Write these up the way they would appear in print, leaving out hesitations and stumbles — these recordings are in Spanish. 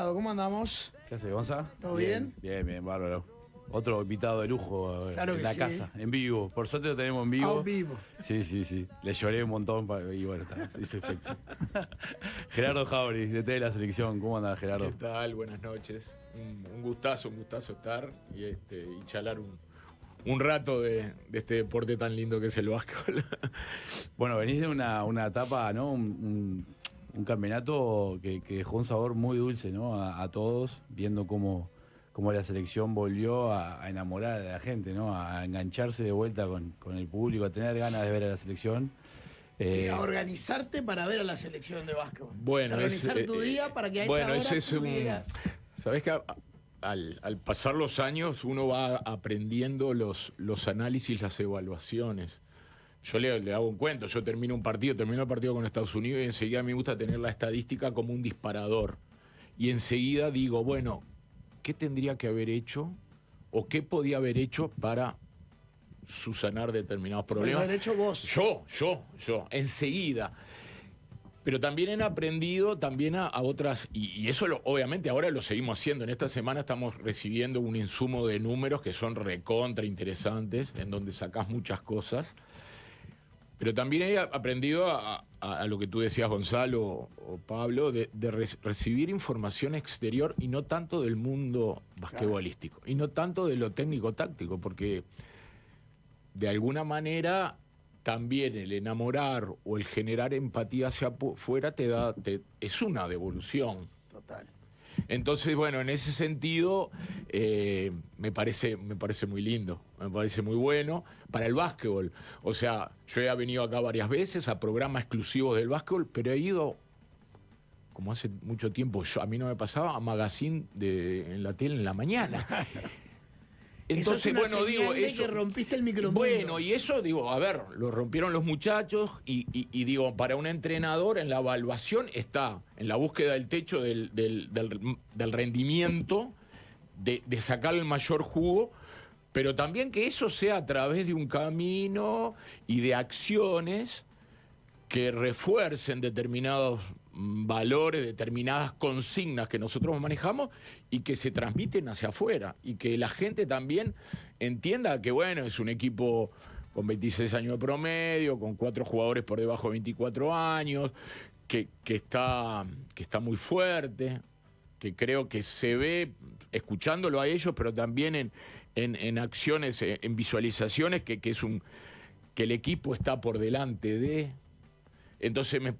Gerardo, ¿cómo andamos? ¿Qué hace, Gonza? ¿Todo bien? Bien, bien, bárbaro. Otro invitado de lujo Claro en que la sí. casa, en vivo. Por suerte lo tenemos en vivo. A vivo. Sí. Le lloré un montón y bueno, hizo efecto. Gerardo Jauregui, de la selección. ¿Cómo anda, Gerardo? ¿Qué tal? Buenas noches. Un gustazo estar y charlar un rato de este deporte tan lindo que es el básquetbol. Bueno, venís de una etapa, ¿no? Un campeonato que dejó un sabor muy dulce, ¿no? A todos, viendo cómo la selección volvió a enamorar a la gente, ¿no? A engancharse de vuelta con el público, a tener ganas de ver a la selección. Sí, a organizarte para ver a la selección de básquetbol. Bueno, o sea, organizar tu día para que a esa hora ese es pudieras... Sabés que al pasar los años uno va aprendiendo los análisis, las evaluaciones. Yo le hago un cuento, yo termino el partido con Estados Unidos y enseguida me gusta tener la estadística como un disparador. Y enseguida digo, bueno, ¿qué tendría que haber hecho o qué podía haber hecho para subsanar determinados problemas? Lo has hecho vos. Yo, enseguida. Pero también he aprendido también a otras, y eso obviamente ahora lo seguimos haciendo. En esta semana estamos recibiendo un insumo de números que son recontra interesantes, en donde sacás muchas cosas. Pero también he aprendido a lo que tú decías, Gonzalo o Pablo, de recibir información exterior y no tanto del mundo basquetbolístico, y no tanto de lo técnico-táctico, porque de alguna manera también el enamorar o el generar empatía hacia afuera es una devolución. Total. Entonces, bueno, en ese sentido me parece muy lindo, me parece muy bueno para el básquetbol. O sea, yo he venido acá varias veces a programas exclusivos del básquetbol, pero he ido, como hace mucho tiempo, a mí no me pasaba, a magazine en la tele en la mañana. eso Entonces, es una bueno, digo, de eso, que rompiste el micromundo. bueno, y eso, digo, a ver, lo rompieron los muchachos y digo, para un entrenador en la evaluación está en la búsqueda del techo del rendimiento, de sacar el mayor jugo, pero también que eso sea a través de un camino y de acciones que refuercen determinados valores, determinadas consignas que nosotros manejamos y que se transmiten hacia afuera y que la gente también entienda que, bueno, es un equipo con 26 años de promedio, con 4 jugadores por debajo de 24 años, que está muy fuerte, que creo que se ve escuchándolo a ellos, pero también en acciones, en visualizaciones, que el equipo está por delante de... Entonces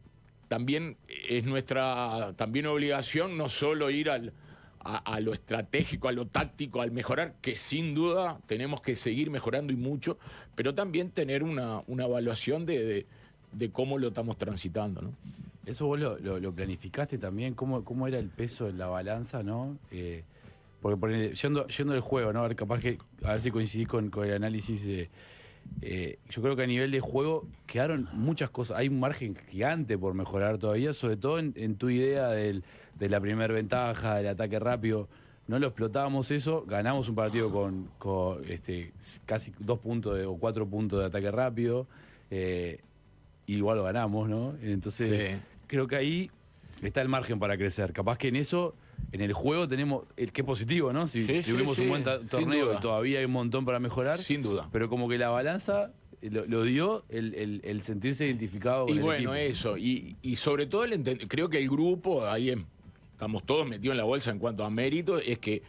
también es nuestra obligación no solo ir a lo estratégico, a lo táctico, al mejorar, que sin duda tenemos que seguir mejorando y mucho, pero también tener una evaluación de cómo lo estamos transitando, ¿no? Eso vos lo planificaste también, cómo era el peso en la balanza, ¿no? Porque yendo al juego, ¿no? A ver si coincidís con el análisis. Yo creo que a nivel de juego quedaron muchas cosas. Hay un margen gigante por mejorar todavía, sobre todo en tu idea de la primera ventaja, del ataque rápido. No lo explotábamos eso, ganamos un partido con casi 2 puntos o 4 puntos de ataque rápido. Igual lo ganamos, ¿no? Entonces, Sí. Creo que ahí está el margen para crecer. Capaz que en eso, en el juego tenemos el que es positivo, ¿no? Si tuvimos un buen torneo y todavía hay un montón para mejorar. Sin duda. Pero como que la balanza lo dio el sentirse identificado con Y el bueno, equipo. eso. Y sobre todo, creo que el grupo, estamos todos metidos en la bolsa en cuanto a mérito, es que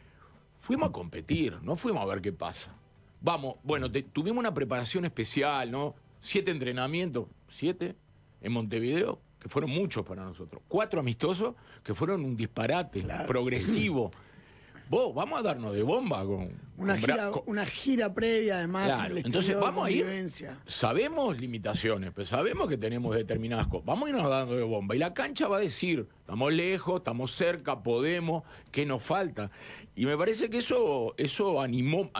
fuimos a competir, no fuimos a ver qué pasa. Vamos, bueno, tuvimos una preparación especial, ¿no? 7 entrenamientos, 7 en Montevideo, que fueron muchos para nosotros. 4 amistosos, que fueron un disparate, progresivo. Vamos a darnos de bomba con Una gira previa, además. Claro. El Entonces exterior, vamos a ir, convivencia. sabemos limitaciones, pero sabemos que tenemos determinadas cosas. Vamos a irnos dando de bomba. Y la cancha va a decir, estamos lejos, estamos cerca, podemos, ¿qué nos falta? Y me parece que eso animó,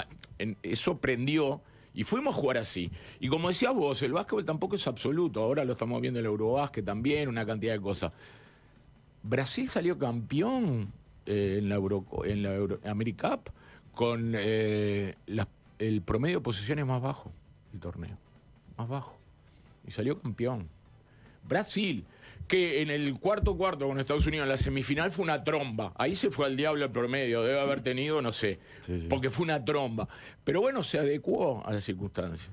eso prendió, y fuimos a jugar así. Y como decías vos, el básquetbol tampoco es absoluto. Ahora lo estamos viendo en el Eurobásquet también, una cantidad de cosas. Brasil salió campeón en la AmeriCup con el promedio de posiciones más bajo del torneo. Más bajo. Y salió campeón. Brasil, que en el cuarto con Estados Unidos, en la semifinal, fue una tromba. Ahí se fue al diablo el promedio, debe haber tenido, no sé, Sí, sí. porque fue una tromba. Pero bueno, se adecuó a las circunstancias.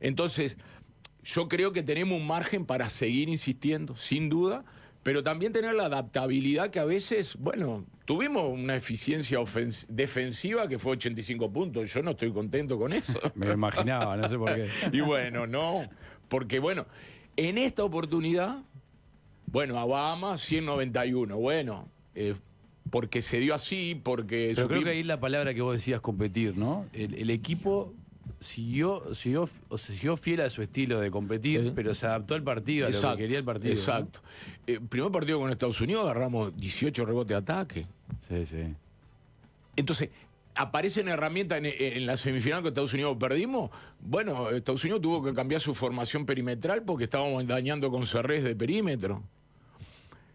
Entonces, yo creo que tenemos un margen para seguir insistiendo, sin duda, pero también tener la adaptabilidad que a veces, bueno, tuvimos una eficiencia defensiva que fue 85 puntos. Yo no estoy contento con eso. Me lo imaginaba, no sé por qué. Y bueno, no, porque bueno, en esta oportunidad, bueno, a Bahamas 191, bueno, porque se dio así, porque... Pero creo que ahí la palabra que vos decías, competir, ¿no? El equipo siguió fiel a su estilo de competir, Sí. pero se adaptó al partido, a lo que quería el partido. ¿no? Exacto. Primer partido con Estados Unidos agarramos 18 rebotes de ataque. Sí, sí. Entonces, aparecen herramientas en la semifinal que Estados Unidos perdimos. Bueno, Estados Unidos tuvo que cambiar su formación perimetral porque estábamos dañando con cerrés de perímetro.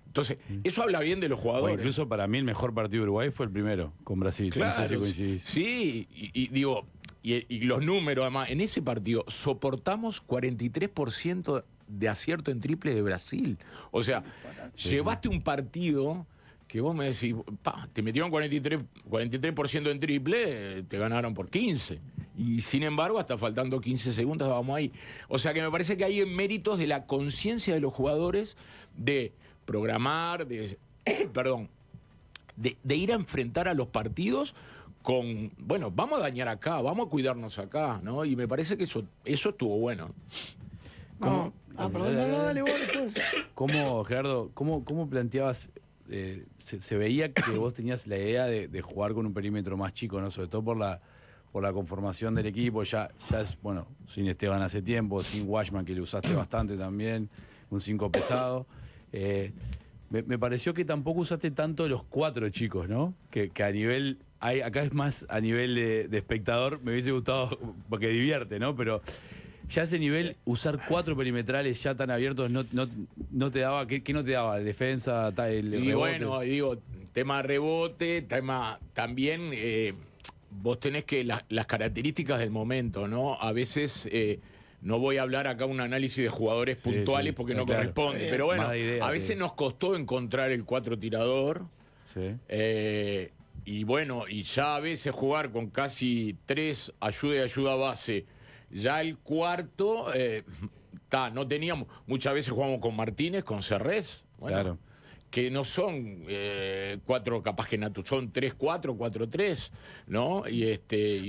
Entonces, eso habla bien de los O jugadores. incluso para mí el mejor partido de Uruguay fue el primero, con Brasil. Claro, no sé si coincidís. sí, y digo, y los números, además, en ese partido soportamos 43% de acierto en triple de Brasil. O sea, llevaste un partido que vos me decís, te metieron 43% en triple, te ganaron por 15. Y sin embargo, hasta faltando 15 segundos, vamos ahí. O sea que me parece que hay méritos de la conciencia de los jugadores de programar, perdón, de ir a enfrentar a los partidos con, bueno, vamos a dañar acá, vamos a cuidarnos acá, ¿no? Y me parece que eso estuvo bueno. No, perdón, no, dale vos después. Gerardo, cómo planteabas? Se veía que vos tenías la idea de jugar con un perímetro más chico, ¿no? Sobre todo por la conformación del equipo. Ya es, bueno, sin Esteban hace tiempo, sin Washman, que le usaste bastante también, un 5 pesado. Me pareció que tampoco usaste tanto los 4 chicos, ¿no? Que a nivel... acá es más a nivel de espectador, me hubiese gustado, porque divierte, ¿no? Pero ya a ese nivel, usar 4 perimetrales ya tan abiertos no te daba... ¿Qué no te daba? ¿Defensa? El Y rebote? bueno, digo, tema rebote, tema también... vos tenés que las características del momento, ¿no? A veces... no voy a hablar acá un análisis de jugadores puntuales porque no claro. corresponde. Pero bueno, a veces que... nos costó encontrar el 4 tirador. Sí. Y bueno, y ya a veces jugar con casi 3 ayuda y ayuda base. Ya el cuarto, no teníamos. Muchas veces jugamos con Martínez, con Cerrés. Bueno, Claro. Que no son 4 capaz que son 3-4, 4-3, ¿no? Y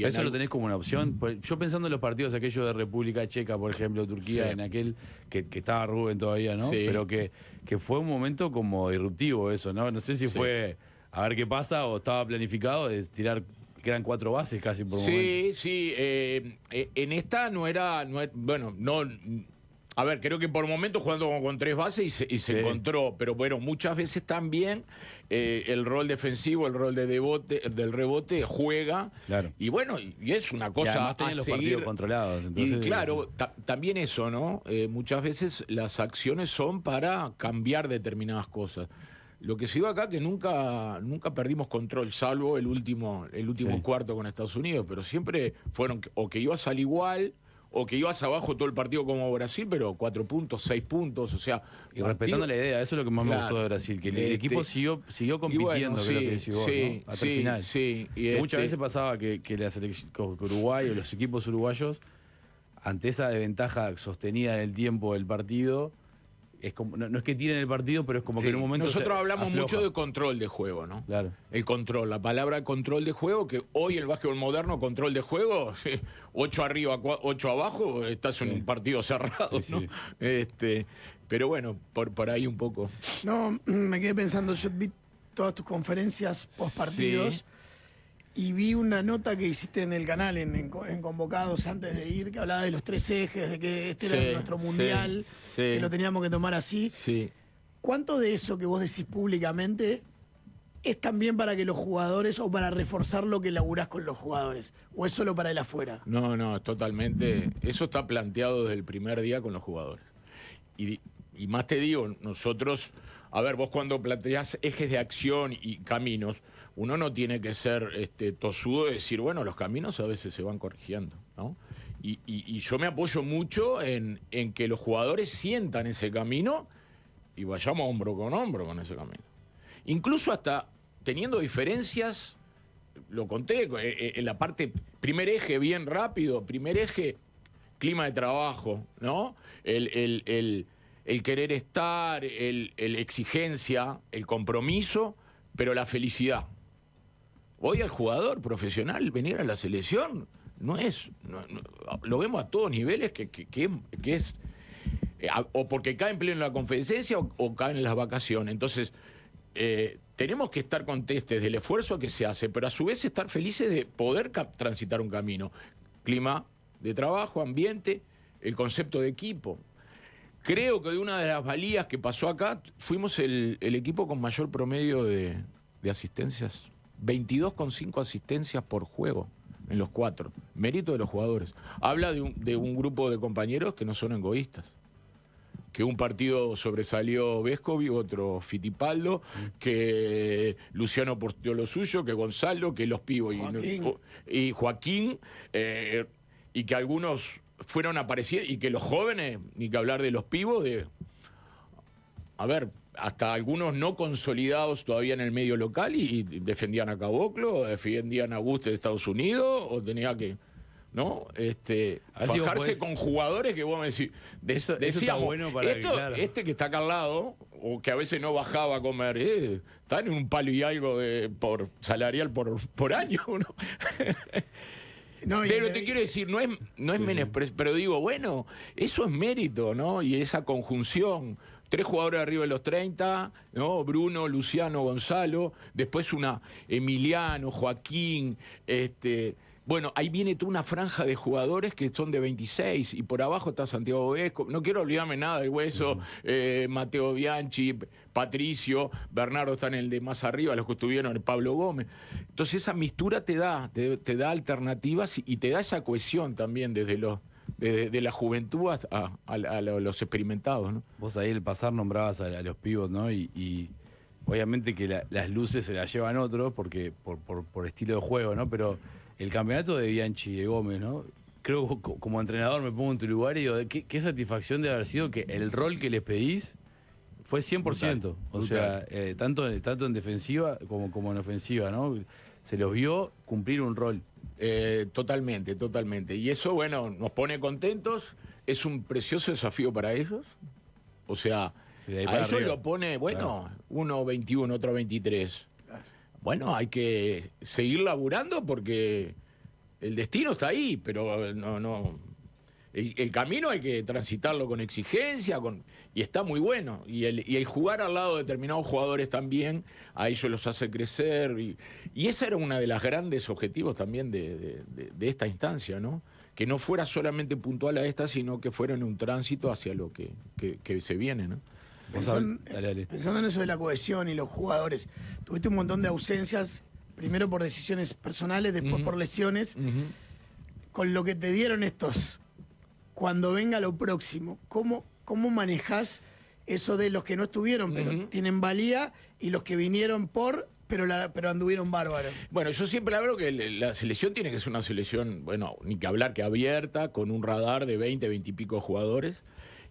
Eso lo tenés como una opción. Yo pensando en los partidos aquellos de República Checa, por ejemplo, Turquía, Sí. en aquel que estaba Rubén todavía, ¿no? Sí. Pero que fue un momento como disruptivo eso, ¿no? No sé si Sí. fue a ver qué pasa o estaba planificado de tirar, que eran 4 bases casi por momento. Sí. En esta bueno, no... A ver, creo que por momentos jugando con 3 bases y se encontró, pero bueno, muchas veces también el rol defensivo, el rol del rebote juega. Claro. Y bueno, y es una cosa Y además a tenían los seguir. partidos controlados. Entonces, Y claro, también eso, ¿no? Muchas veces las acciones son para cambiar determinadas cosas. Lo que se dio acá que nunca perdimos control, salvo el último cuarto con Estados Unidos, pero siempre fueron o que ibas al igual o que ibas abajo todo el partido como Brasil, pero 4 puntos, 6 puntos, o sea... Y respetando la idea, eso es lo que más me gustó de Brasil, que el equipo siguió compitiendo, bueno, que es lo que decís vos, ¿no? Hasta el final. Sí, Muchas veces pasaba que la selección que Uruguay o los equipos uruguayos, ante esa desventaja sostenida en el tiempo del partido, es como, no es que tiren el partido, pero es como que en un momento nosotros hablamos afloja. mucho de control de juego, ¿no? Claro. El control, la palabra control de juego, que hoy el básquetbol moderno, control de juego, 8 arriba, 8 abajo, estás en un partido cerrado, Sí, ¿no? sí. Pero bueno, por ahí un poco. No, me quedé pensando, yo vi todas tus conferencias post partidos y vi una nota que hiciste en el canal, en Convocados antes de ir, que hablaba de los 3 ejes, de que este era nuestro mundial, que lo teníamos que tomar así. Sí. ¿Cuánto de eso que vos decís públicamente es también para que los jugadores o para reforzar lo que laburás con los jugadores? ¿O es solo para el afuera? No, totalmente. Eso está planteado desde el primer día con los jugadores. Y más te digo, nosotros, a ver, vos cuando planteás ejes de acción y caminos, uno no tiene que ser tosudo de decir, bueno, los caminos a veces se van corrigiendo, ¿no? Y yo me apoyo mucho en que los jugadores sientan ese camino y vayamos hombro con ese camino. Incluso hasta teniendo diferencias, lo conté, en la parte, primer eje bien rápido, primer eje, clima de trabajo, ¿no? El querer estar, el exigencia, el compromiso, pero la felicidad. Hoy al jugador profesional venir a la selección no, lo vemos a todos niveles que es o porque cae en pleno en la competencia o caen en las vacaciones. Entonces, tenemos que estar contestes del esfuerzo que se hace, pero a su vez estar felices de poder transitar un camino. Clima de trabajo, ambiente, el concepto de equipo. Creo que de una de las valías que pasó acá, fuimos el equipo con mayor promedio de asistencias. 22,5 asistencias por juego en los 4. Mérito de los jugadores. Habla de un grupo de compañeros que no son egoístas. Que un partido sobresalió Vescovi, otro Fittipaldo, que Luciano portió lo suyo, que Gonzalo, que los pibos y Joaquín, y que algunos fueron aparecidos, y que los jóvenes, ni que hablar de los pibos, hasta algunos no consolidados todavía en el medio local y defendían a Caboclo, defendían a Guste de Estados Unidos, o tenía que... ¿no? Bajarse con jugadores que vos me decís. Eso decíamos, está bueno para claro. Este que está acá al lado, o que a veces no bajaba a comer, está en un palo y algo por salarial por año, ¿no? Pero te quiero decir, no es menosprecio, pero digo, bueno, eso es mérito, ¿no? Y esa conjunción. 3 jugadores arriba de los 30, ¿no? Bruno, Luciano, Gonzalo, después Emiliano, Joaquín, bueno, ahí viene toda una franja de jugadores que son de 26 y por abajo está Santiago Vesco. No quiero olvidarme nada del Hueso, Mateo Bianchi, Patricio, Bernardo está en el de más arriba, los que estuvieron, Pablo Gómez. Entonces esa mistura te da alternativas y te da esa cohesión también desde la juventud a los experimentados, ¿no? Vos ahí el pasar nombrabas a los pibos, ¿no? Y obviamente que las luces se las llevan otros porque por estilo de juego, ¿no? Pero el campeonato de Bianchi y de Gómez, ¿no? Creo que como entrenador me pongo en tu lugar y digo, qué satisfacción de haber sido que el rol que les pedís fue 100%. Brutal. O sea, tanto en defensiva como en ofensiva, ¿no? Se los vio cumplir un rol. Totalmente. Y eso, bueno, nos pone contentos. Es un precioso desafío para ellos. O sea, a eso lo pone, bueno, claro. Uno 21, otro 23. Bueno, hay que seguir laburando porque el destino está ahí, pero no. El camino hay que transitarlo con exigencia, y está muy bueno. Y el jugar al lado de determinados jugadores también, a ellos los hace crecer. Y esa era una de las grandes objetivos también de esta instancia, ¿no? Que no fuera solamente puntual a esta, sino que fuera en un tránsito hacia lo que se viene, ¿no? Pensando en eso de la cohesión y los jugadores, tuviste un montón de ausencias, primero por decisiones personales, después por lesiones. Con lo que te dieron estos, cuando venga lo próximo, ¿cómo manejás eso de los que no estuvieron, pero tienen valía, y los que vinieron pero anduvieron bárbaros? Bueno, yo siempre hablo que la selección tiene que ser una selección, bueno, ni que hablar que abierta, con un radar de 20 y pico jugadores,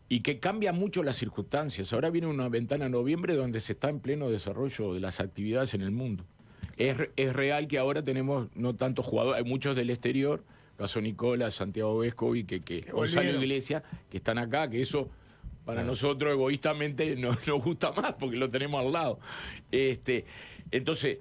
y que cambia mucho las circunstancias. Ahora viene una ventana en noviembre donde se está en pleno desarrollo de las actividades en el mundo. Es real que ahora tenemos no tantos jugadores, hay muchos del exterior, caso Nicolás, Santiago Vescovi, que Gonzalo Iglesias, que están acá, que eso para nosotros egoístamente nos gusta más porque lo tenemos al lado. Entonces,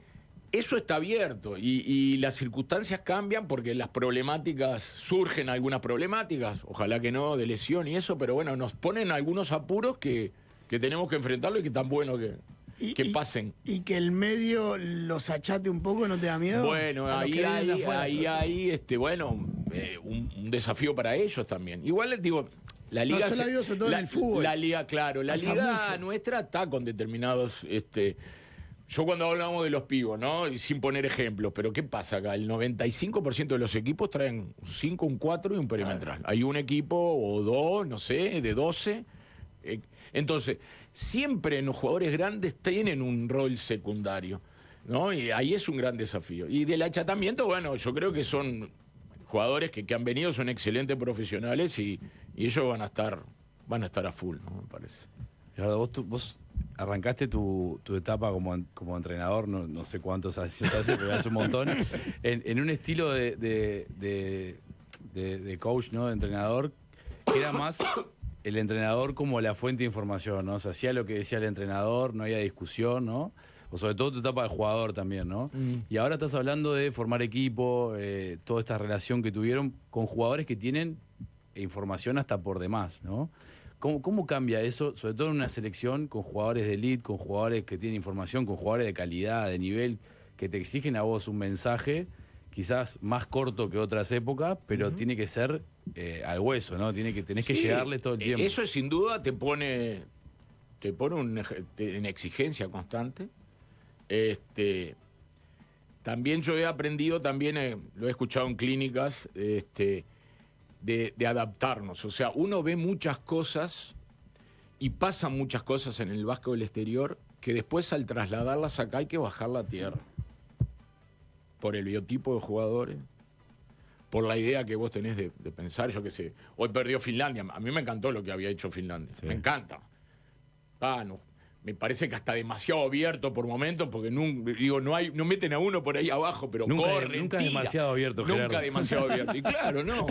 eso está abierto y las circunstancias cambian porque las problemáticas, surgen algunas problemáticas, ojalá que no, de lesión y eso, pero bueno, nos ponen algunos apuros que tenemos que enfrentarlo y que tan bueno que pasen. ¿Y que el medio los achate un poco, no te da miedo? Bueno, ahí hay un desafío para ellos también. Igual les digo, la liga... yo la digo sobre todo en el fútbol. La liga, claro, la liga nuestra está con determinados... Yo cuando hablamos de los pibos, ¿no? Y sin poner ejemplos, pero ¿qué pasa acá? El 95% de los equipos traen 5, un 4 y un perimetral. Hay un equipo o 2, no sé, de 12. Entonces, siempre los jugadores grandes tienen un rol secundario, ¿no? Y ahí es un gran desafío. Y del achatamiento, bueno, yo creo que son jugadores que han venido, son excelentes profesionales y ellos van a estar a full, ¿no? Me parece. Gerardo, vos arrancaste tu etapa como entrenador, no sé cuántos años hace, pero hace un montón, en un estilo de coach, ¿no? De entrenador, que era más el entrenador como la fuente de información, ¿no? O sea, hacía lo que decía el entrenador, no había discusión, ¿no? O sobre todo tu etapa de jugador también, ¿no? Y ahora estás hablando de formar equipo, toda esta relación que tuvieron con jugadores que tienen información hasta por demás, ¿no? ¿Cómo cambia eso, sobre todo en una selección con jugadores de elite, con jugadores que tienen información, con jugadores de calidad, de nivel, que te exigen a vos un mensaje quizás más corto que otras épocas, pero tiene que ser al hueso, ¿no? Tenés que llegarle todo el tiempo. Eso sin duda te pone en exigencia constante. También yo he aprendido, lo he escuchado en clínicas, de adaptarnos. O sea, uno ve muchas cosas y pasan muchas cosas en el básquetbol exterior que después al trasladarlas acá hay que bajar la tierra. Por el biotipo de jugadores, por la idea que vos tenés de pensar, yo qué sé. Hoy perdió Finlandia. A mí me encantó lo que había hecho Finlandia. Sí. Me encanta. No, me parece que hasta demasiado abierto por momentos, porque no meten a uno por ahí abajo, pero corre, nunca es demasiado abierto, Gerardo. Nunca demasiado abierto. Y claro, no.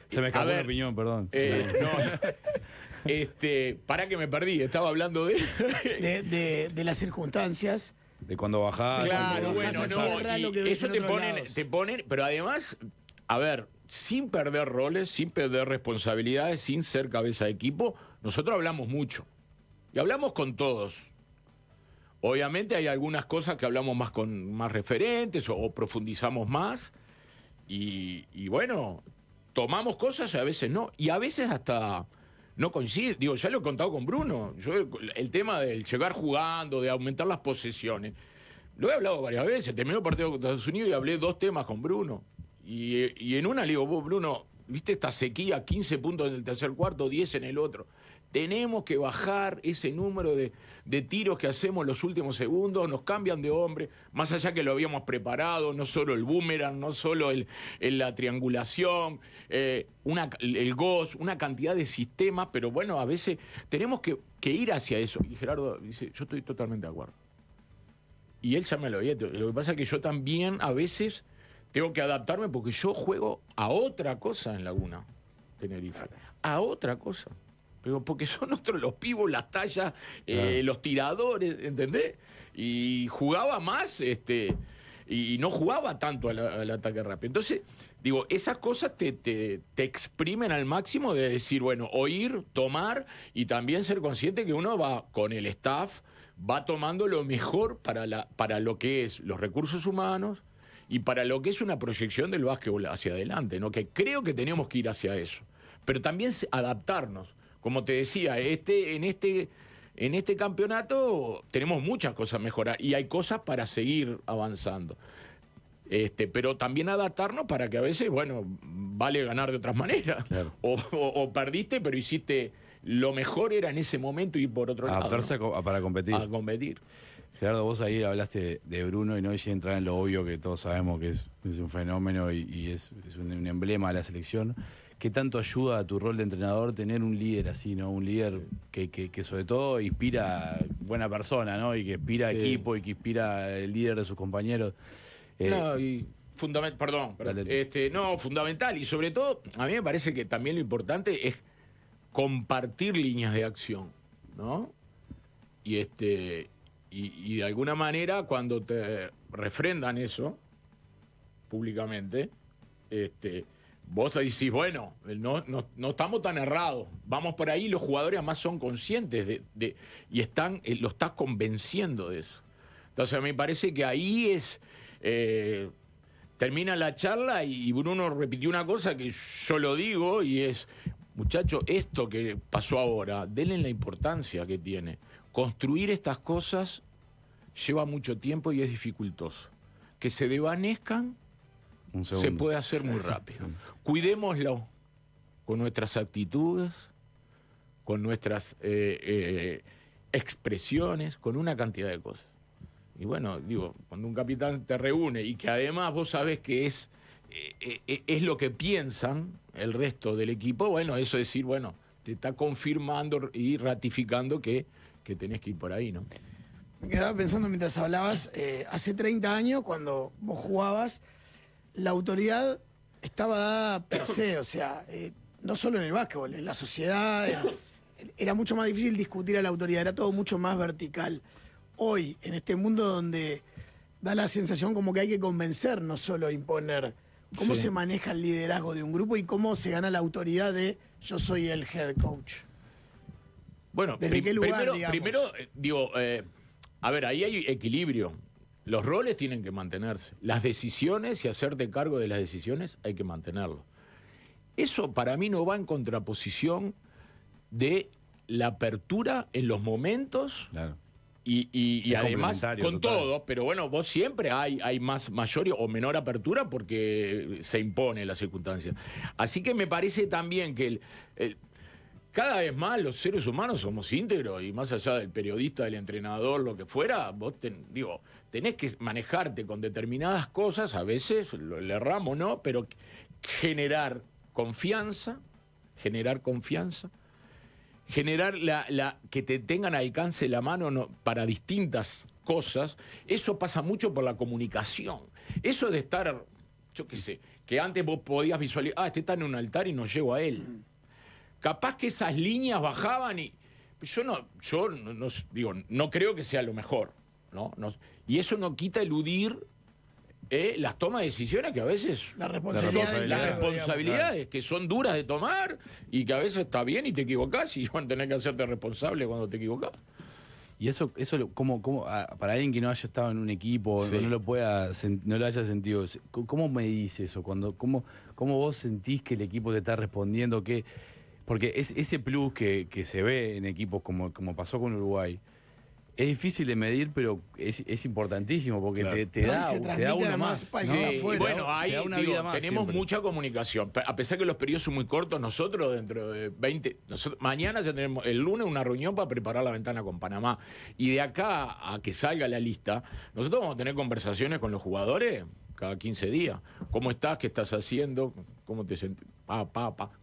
Se me escapó la opinión, perdón. Para que me perdí, estaba hablando de las circunstancias. De cuando bajás. Claro, bueno, no. Eso te ponen, pero además, a ver, sin perder roles, sin perder responsabilidades, sin ser cabeza de equipo, nosotros hablamos mucho. Y hablamos con todos. Obviamente hay algunas cosas que hablamos más con más referentes o profundizamos más. Y bueno, tomamos cosas y a veces no. Y a veces hasta no coincide. Digo, ya lo he contado con Bruno. El tema del llegar jugando, de aumentar las posesiones, lo he hablado varias veces. Terminó el partido contra Estados Unidos y hablé 2 temas con Bruno. Y en una le digo, vos, Bruno, ¿viste esta sequía? 15 puntos en el tercer cuarto, 10 en el otro. Tenemos que bajar ese número de tiros que hacemos los últimos segundos, nos cambian de hombre, más allá que lo habíamos preparado, no solo el boomerang, no solo la triangulación, el GOS, una cantidad de sistemas, pero bueno, a veces tenemos que ir hacia eso. Y Gerardo dice, yo estoy totalmente de acuerdo. Y él ya me lo había dicho. Lo que pasa es que yo también a veces tengo que adaptarme porque yo juego a otra cosa en Laguna Tenerife, a otra cosa. Pero porque son otros los pibos, las tallas, los tiradores, ¿entendés? Y jugaba más, y no jugaba tanto al ataque rápido. Entonces, digo, esas cosas te exprimen al máximo de decir, bueno, oír, tomar y también ser consciente que uno va con el staff, va tomando lo mejor para lo que es los recursos humanos y para lo que es una proyección del básquetbol hacia adelante, ¿no? Que creo que tenemos que ir hacia eso. Pero también adaptarnos. Como te decía, en este campeonato tenemos muchas cosas a mejorar y hay cosas para seguir avanzando. Pero también adaptarnos para que a veces, bueno, vale ganar de otras maneras. Claro. O perdiste, pero hiciste lo mejor era en ese momento y por otro lado. Adaptarse para competir. A competir. Gerardo, vos ahí hablaste de Bruno y no sin entrar en lo obvio que todos sabemos que es un fenómeno y es un emblema de la selección. ¿Qué tanto ayuda a tu rol de entrenador tener un líder así, ¿no? Un líder que sobre todo inspira buena persona, ¿no? Y que inspira equipo y que inspira el líder de sus compañeros. Fundamental. Y sobre todo, a mí me parece que también lo importante es compartir líneas de acción, ¿no? Y de alguna manera, cuando te refrendan eso públicamente, vos te decís, bueno, no estamos tan errados, vamos por ahí, los jugadores además son conscientes y lo estás convenciendo de eso. Entonces me parece que ahí termina la charla y Bruno repitió una cosa que yo lo digo y es, muchachos, esto que pasó ahora, denle la importancia que tiene. Construir estas cosas lleva mucho tiempo y es dificultoso. Que se desvanezcan se puede hacer muy rápido. Cuidémoslo con nuestras actitudes, con nuestras expresiones, con una cantidad de cosas. Y bueno, digo, cuando un capitán te reúne y que además vos sabés que es lo que piensan el resto del equipo, bueno, eso es decir, bueno, te está confirmando y ratificando que tenés que ir por ahí, ¿no? Me quedaba pensando mientras hablabas, hace 30 años, cuando vos jugabas, la autoridad estaba dada per se, o sea, no solo en el básquetbol, en la sociedad, era mucho más difícil discutir a la autoridad, era todo mucho más vertical. Hoy, en este mundo donde da la sensación como que hay que convencer, no solo imponer, ¿cómo Sí. se maneja el liderazgo de un grupo y cómo se gana la autoridad de yo soy el head coach? Bueno, ¿Desde qué lugar, digamos? primero digo, a ver, ahí hay equilibrio. Los roles tienen que mantenerse. Las decisiones y hacerte cargo de las decisiones hay que mantenerlo. Eso para mí no va en contraposición de la apertura en los momentos Claro. y Es además complementario, con total. todo, pero bueno, vos siempre hay mayor o menor apertura porque se impone la circunstancia. Así que me parece también que cada vez más los seres humanos somos íntegros y más allá del periodista, del entrenador, lo que fuera, vos tenés que manejarte con determinadas cosas, a veces le erramos, ¿no? Pero generar confianza, generar que te tengan alcance la mano para distintas cosas, eso pasa mucho por la comunicación. Eso de estar, yo qué sé, que antes vos podías visualizar, este está en un altar y no llego a él. Capaz que esas líneas bajaban y yo no creo que sea lo mejor, ¿no? Y eso no quita eludir las tomas de decisiones que a veces La responsabilidad del las cargo, responsabilidades que son duras de tomar y que a veces está bien y te equivocás y van a tener que hacerte responsable cuando te equivocás. Y eso para alguien que no haya estado en un equipo, Sí. no lo haya sentido, ¿cómo medís eso? ¿Cómo vos sentís que el equipo te está respondiendo? Porque ese plus que se ve en equipos como pasó con Uruguay, es difícil de medir, pero es importantísimo porque Claro. te No, y da se uno transmite más. además para el ¿no? que está Sí, afuera. y bueno, Te ahí da una digo, vida más tenemos siempre. mucha comunicación. A pesar que los periodos son muy cortos, nosotros dentro de 20... mañana ya tenemos el lunes una reunión para preparar la ventana con Panamá. Y de acá a que salga la lista, nosotros vamos a tener conversaciones con los jugadores cada 15 días. ¿Cómo estás? ¿Qué estás haciendo? ¿Cómo te sentís?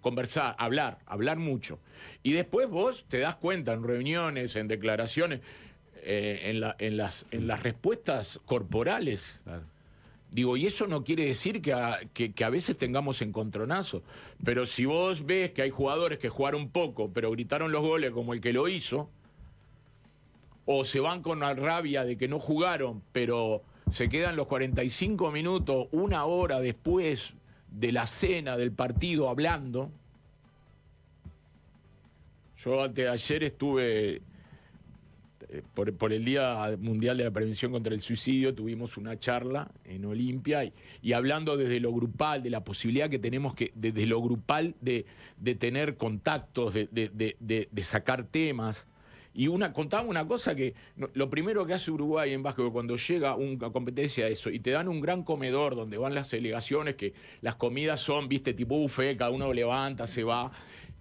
Conversar, hablar mucho. Y después vos te das cuenta en reuniones, en declaraciones, en las respuestas corporales. Claro. Digo, y eso no quiere decir que a veces tengamos encontronazos. Pero si vos ves que hay jugadores que jugaron poco, pero gritaron los goles como el que lo hizo, o se van con la rabia de que no jugaron, pero se quedan los 45 minutos, una hora después de la cena, del partido, hablando. Yo antes de ayer estuve, por el Día Mundial de la Prevención contra el Suicidio, tuvimos una charla en Olimpia y hablando desde lo grupal, de la posibilidad que tenemos desde lo grupal de tener contactos, de sacar temas. Y contaba una cosa que lo primero que hace Uruguay en básquetbol cuando llega una competencia de eso y te dan un gran comedor donde van las delegaciones, que las comidas son, viste, tipo buffet, cada uno levanta, se va,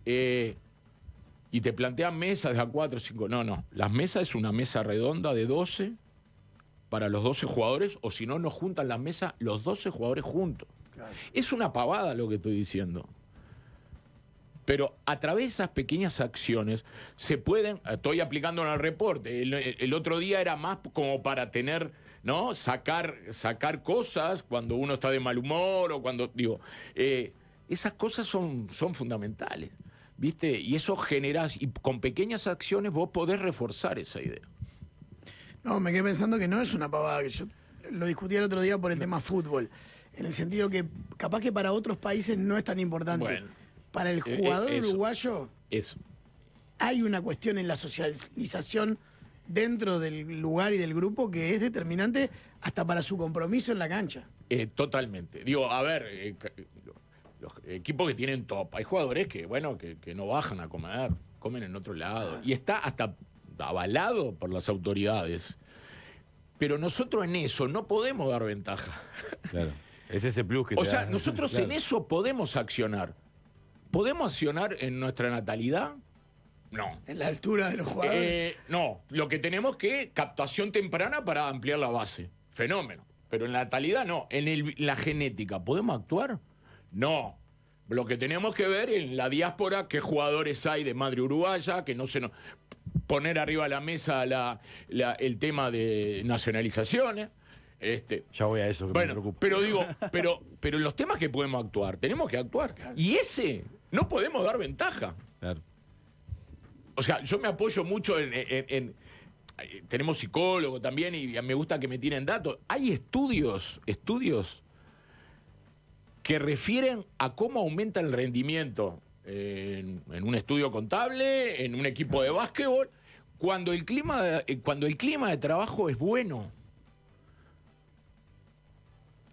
y te plantean mesas de a 4 o 5. No, las mesas es una mesa redonda de 12 para los 12 jugadores, o si no, nos juntan las mesas los 12 jugadores juntos. Claro. Es una pavada lo que estoy diciendo. Pero a través de esas pequeñas acciones se pueden, estoy aplicando en el reporte, el otro día era más como para tener, ¿no? Sacar cosas cuando uno está de mal humor o cuando, esas cosas son fundamentales, ¿viste? Y eso genera, y con pequeñas acciones vos podés reforzar esa idea. No, me quedé pensando que no es una pavada, que yo lo discutí el otro día por el tema fútbol, en el sentido que capaz que para otros países no es tan importante. Bueno. Para el jugador Eso. uruguayo Eso. hay una cuestión en la socialización dentro del lugar y del grupo que es determinante hasta para su compromiso en la cancha. Totalmente. A ver, los equipos que tienen top, hay jugadores que no bajan a comer, comen en otro lado. Y está hasta avalado por las autoridades. Pero nosotros en eso no podemos dar ventaja. Claro. Es ese plus que O te sea, da, ¿no? nosotros Claro. en eso podemos accionar. ¿Podemos accionar en nuestra natalidad? No. En la altura de los jugadores. No, lo que tenemos que captación temprana para ampliar la base. Fenómeno. Pero en la natalidad no. En la genética, ¿podemos actuar? No. Lo que tenemos que ver en la diáspora, qué jugadores hay de madre uruguaya, que no se nos... Poner arriba de la mesa el tema de nacionalizaciones. Ya voy a eso, que me preocupa. Pero digo, pero los temas que podemos actuar, tenemos que actuar. Y ese, no podemos dar ventaja. Claro. O sea, yo me apoyo mucho tenemos psicólogos también y me gusta que me tiren datos. Hay estudios que refieren a cómo aumenta el rendimiento en un estudio contable, en un equipo de básquetbol, cuando el clima de trabajo es bueno.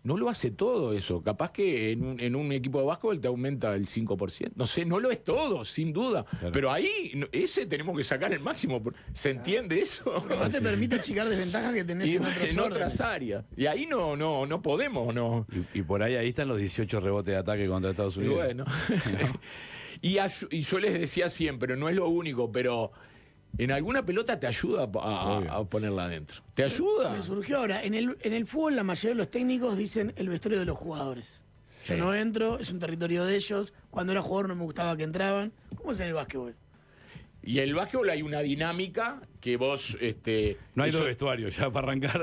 No lo hace todo eso. Capaz que en un equipo de básquetbol te aumenta el 5%. No sé, no lo es todo, sin duda. Claro. Pero ahí, ese tenemos que sacar el máximo. ¿Se entiende eso? Porque no te permite achicar desventajas que tenés en otras áreas. Y ahí no podemos. No. Y por ahí están los 18 rebotes de ataque contra Estados Unidos. Y bueno. y yo les decía siempre, no es lo único, pero... En alguna pelota te ayuda a ponerla adentro. ¿Te ayuda? Me surgió ahora. En el fútbol la mayoría de los técnicos dicen el vestuario de los jugadores. Yo no entro, es un territorio de ellos. Cuando era jugador no me gustaba que entraban. ¿Cómo es en el básquetbol? Y en el básquetbol hay una dinámica que vos... no hay dos vestuarios, ya para arrancar.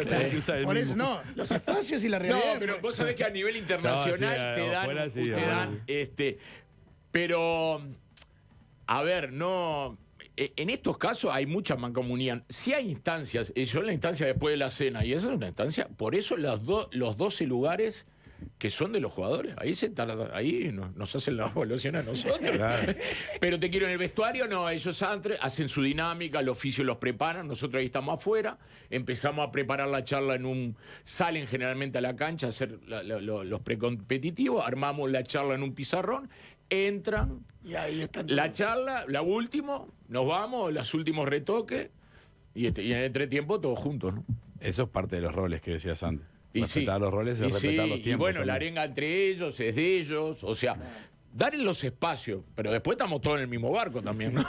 Por eso no, los espacios y la realidad. No, pero vos sabés que a nivel internacional te dan... Pero, a ver, no... En estos casos hay mucha mancomunidad. Si hay instancias, yo en la instancia después de la cena, y esa es una instancia, por eso los 12 lugares que son de los jugadores, ahí nos hacen la evaluación a nosotros. Claro. Pero te quiero en el vestuario, no, ellos hacen su dinámica, el oficio los preparan, nosotros ahí estamos afuera, empezamos a preparar la charla salen generalmente a la cancha a hacer los precompetitivos, armamos la charla en un pizarrón, entran, y ahí están la charla, la última, nos vamos, los últimos retoques, y en el entretiempo todos juntos, ¿no? Eso es parte de los roles que decías antes. Respetar los roles es respetar los tiempos. Y bueno, también. La arenga entre ellos es de ellos, o sea, darles los espacios, pero después estamos todos en el mismo barco también, ¿no?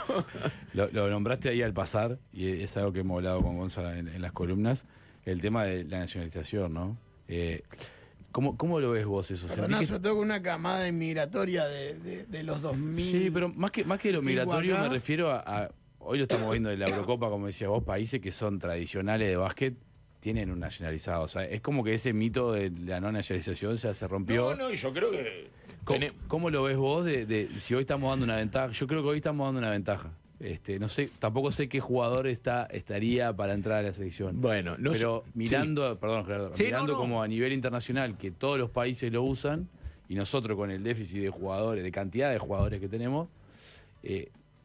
Lo nombraste ahí al pasar, y es algo que hemos hablado con Gonza en las columnas, el tema de la nacionalización, ¿no? ¿Cómo lo ves vos eso? Sobre todo con una camada inmigratoria de los 2000. Sí, pero más que lo migratorio me refiero a hoy lo estamos viendo en la Eurocopa, como decías vos, países que son tradicionales de básquet tienen un nacionalizado. O sea, es como que ese mito de la no nacionalización ya se rompió. No, y yo creo que... ¿Cómo lo ves vos de si hoy estamos dando una ventaja? Yo creo que hoy estamos dando una ventaja. No sé, tampoco sé qué jugador estaría para entrar a la selección. Bueno, pero mirando, perdón, Gerardo, mirando como a nivel internacional que todos los países lo usan y nosotros con el déficit de jugadores, de cantidad de jugadores que tenemos,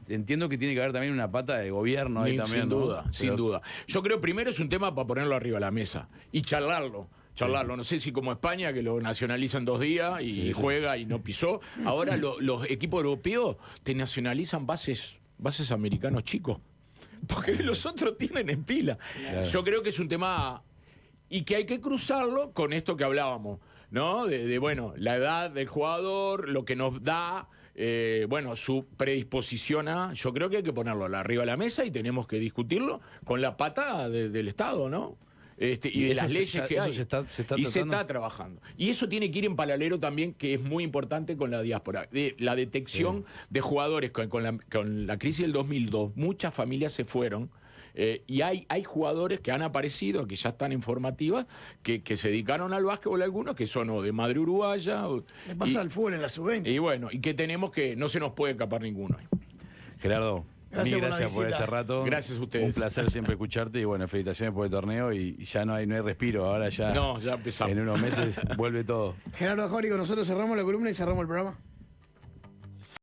entiendo que tiene que haber también una pata de gobierno ahí también. Sin duda. Yo creo primero es un tema para ponerlo arriba de la mesa y charlarlo. No sé si como España, que lo nacionaliza en 2 días y juega y no pisó. Ahora los equipos europeos te nacionalizan bases americanos chicos, porque los otros tienen en pila. Claro. Yo creo que es un tema y que hay que cruzarlo con esto que hablábamos, ¿no? Bueno, la edad del jugador, lo que nos da, su predisposición yo creo que hay que ponerlo arriba de la mesa y tenemos que discutirlo con la pata del Estado, ¿no? Y de las leyes que hay. Se está trabajando. Y eso tiene que ir en paralelo también, que es muy importante con la diáspora. La detección de jugadores con la crisis del 2002. Muchas familias se fueron. Y hay jugadores que han aparecido, que ya están en formativas, que se dedicaron al básquetbol, algunos que son o de madre uruguaya. Le pasa al fútbol en la sub-20. Y bueno, y que no se nos puede escapar ninguno. Gerardo. Gracias por este rato. Gracias a ustedes. Un placer siempre escucharte y bueno, felicitaciones por el torneo y ya no hay respiro, ahora ya empezamos. En unos meses vuelve todo. Gerardo Ajori, con nosotros cerramos la columna y cerramos el programa.